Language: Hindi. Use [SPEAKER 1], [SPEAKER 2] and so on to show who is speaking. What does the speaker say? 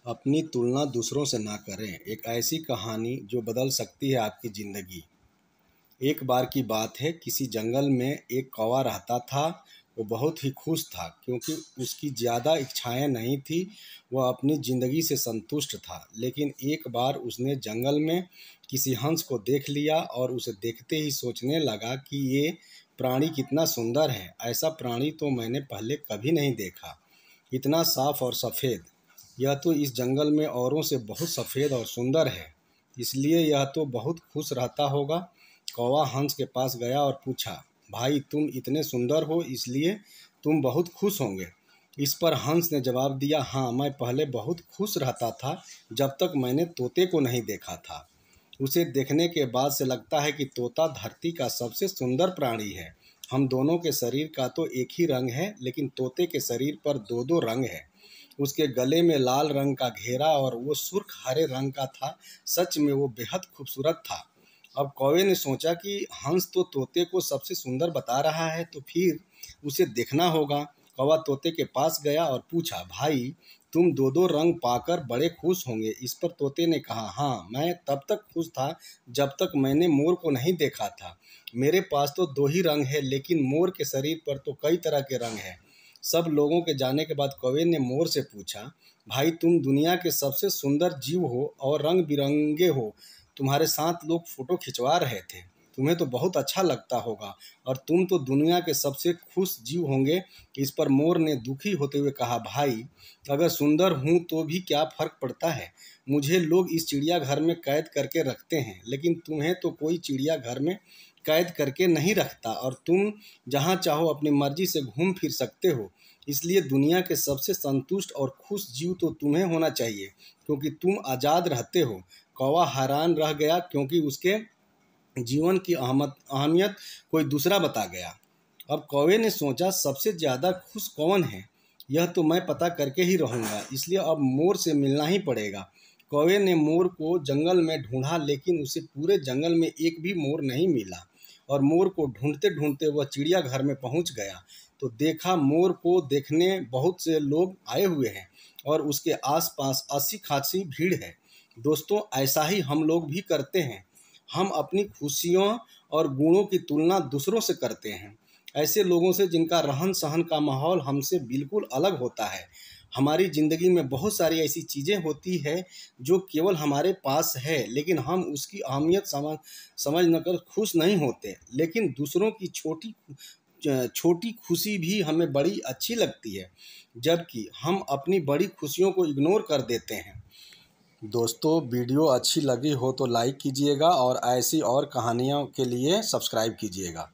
[SPEAKER 1] अपनी तुलना दूसरों से ना करें। एक ऐसी कहानी जो बदल सकती है आपकी ज़िंदगी। एक बार की बात है, किसी जंगल में एक कौवा रहता था। वो बहुत ही खुश था क्योंकि उसकी ज़्यादा इच्छाएं नहीं थी। वह अपनी ज़िंदगी से संतुष्ट था। लेकिन एक बार उसने जंगल में किसी हंस को देख लिया और उसे देखते ही सोचने लगा कि ये प्राणी कितना सुंदर है। ऐसा प्राणी तो मैंने पहले कभी नहीं देखा, इतना साफ और सफ़ेद। यह तो इस जंगल में औरों से बहुत सफ़ेद और सुंदर है, इसलिए यह तो बहुत खुश रहता होगा। कौवा हंस के पास गया और पूछा, भाई तुम इतने सुंदर हो इसलिए तुम बहुत खुश होंगे। इस पर हंस ने जवाब दिया, हाँ, मैं पहले बहुत खुश रहता था जब तक मैंने तोते को नहीं देखा था। उसे देखने के बाद से लगता है कि तोता धरती का सबसे सुंदर प्राणी है। हम दोनों के शरीर का तो एक ही रंग है, लेकिन तोते के शरीर पर दो दो रंग है। उसके गले में लाल रंग का घेरा और वो सुर्ख हरे रंग का था। सच में वो बेहद खूबसूरत था। अब कौवे ने सोचा कि हंस तो तोते को सबसे सुंदर बता रहा है, तो फिर उसे देखना होगा। कौवा तोते के पास गया और पूछा, भाई तुम दो दो रंग पाकर बड़े खुश होंगे। इस पर तोते ने कहा, हाँ, मैं तब तक खुश था जब तक मैंने मोर को नहीं देखा था। मेरे पास तो दो ही रंग है, लेकिन मोर के शरीर पर तो कई तरह के रंग हैं। सब लोगों के जाने के बाद कौवे ने मोर से पूछा, भाई तुम दुनिया के सबसे सुंदर जीव हो और रंग बिरंगे हो। तुम्हारे साथ लोग फोटो खिंचवा रहे थे, तुम्हें तो बहुत अच्छा लगता होगा, और तुम तो दुनिया के सबसे खुश जीव होंगे। इस पर मोर ने दुखी होते हुए कहा, भाई अगर सुंदर हूँ तो भी क्या फर्क पड़ता है। मुझे लोग इस चिड़ियाघर में कैद करके रखते हैं, लेकिन तुम्हें तो कोई चिड़ियाघर में कैद करके नहीं रखता और तुम जहाँ चाहो अपनी मर्जी से घूम फिर सकते हो। इसलिए दुनिया के सबसे संतुष्ट और खुश जीव तो तुम्हें होना चाहिए, क्योंकि तुम आज़ाद रहते हो। कौवा हैरान रह गया क्योंकि उसके जीवन की अहमियत कोई दूसरा बता गया। अब कौवे ने सोचा, सबसे ज़्यादा खुश कौन है, यह तो मैं पता करके ही रहूँगा, इसलिए अब मोर से मिलना ही पड़ेगा। कौवे ने मोर को जंगल में ढूंढा, लेकिन उसे पूरे जंगल में एक भी मोर नहीं मिला। और मोर को ढूंढते ढूंढते वह चिड़ियाघर में पहुंच गया तो देखा मोर को देखने बहुत से लोग आए हुए हैं और उसके आसपास अच्छी खासी भीड़ है। दोस्तों, ऐसा ही हम लोग भी करते हैं। हम अपनी खुशियों और गुणों की तुलना दूसरों से करते हैं, ऐसे लोगों से जिनका रहन सहन का माहौल हमसे बिल्कुल अलग होता है। हमारी ज़िंदगी में बहुत सारी ऐसी चीज़ें होती है जो केवल हमारे पास है, लेकिन हम उसकी अहमियत समझ न कर खुश नहीं होते। लेकिन दूसरों की छोटी छोटी खुशी भी हमें बड़ी अच्छी लगती है, जबकि हम अपनी बड़ी खुशियों को इग्नोर कर देते हैं। दोस्तों, वीडियो अच्छी लगी हो तो लाइक कीजिएगा और ऐसी और कहानियों के लिए सब्सक्राइब कीजिएगा।